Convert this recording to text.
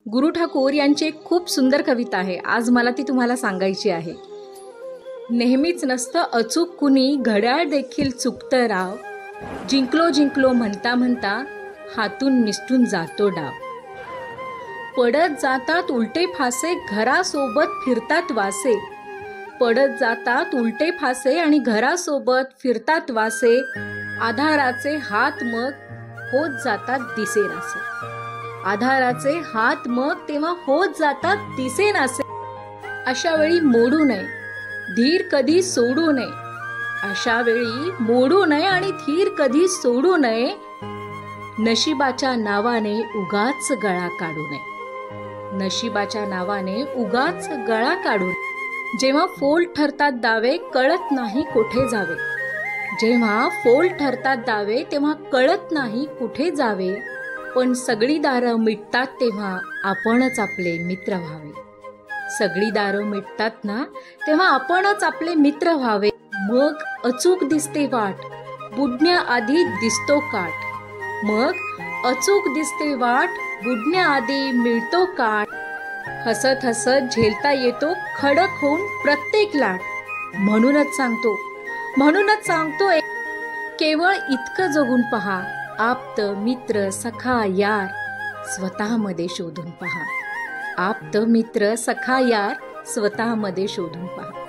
गुरु ठाकूर यांची एक खूप सुंदर कविता आहे, आज मला ती तुम्हाला सांगायची आहे। नेहमीच नसतं अचूक कुणी, घड्याळ देखील चुकतं राव। जिंकलो जिंकलो म्हणता म्हणता हातून निसटून जातो डाव। पडत जातात उलटे फासे, घरासोबत फिरतात वासे। पडत जातात उलटे फासे आणि घरासोबत फिरतात वासे। आधाराचे हात मग होत जातात दिसेनासे। आधाराचे हात मग तेव्हा होत जातात दिसेनासे। अशा वेळी मोडू नये, धीर कधी सोडू नये। अशा वेळी मोडू नये आणि धीर कधी सोडू नये। नशिबाच्या नावाने उगाच गळा काढू नये। नशिबाच्या नावाने उगाच गळा काढू नये। जेव्हा फोल ठरतात दावे, कळत नाही कुठे जावे। जेव्हा फोल ठरतात दावे तेव्हा कळत नाही कुठे जावे। पण सगळी दारं मिटतात तेव्हा आपणच आपले मित्र व्हावे। सगळी दारं मिटतात ना तेव्हा आपणच आपले मित्र व्हावे। मग अचूक दिसते वाट, बुडण्याआधी दिसतो काठ। मग अचूक दिसते वाट, बुडण्याआधी मिळतो काठ। हसत हसत झेलता येतो खडक होऊन प्रत्येक लाट। म्हणूनच सांगतो केवळ इतकं जगून पहा, आप्त मित्र सखा यार स्वतःमध्ये शोधून पहा। आप्त मित्र सखा यार स्वतःमध्ये शोधून पहा।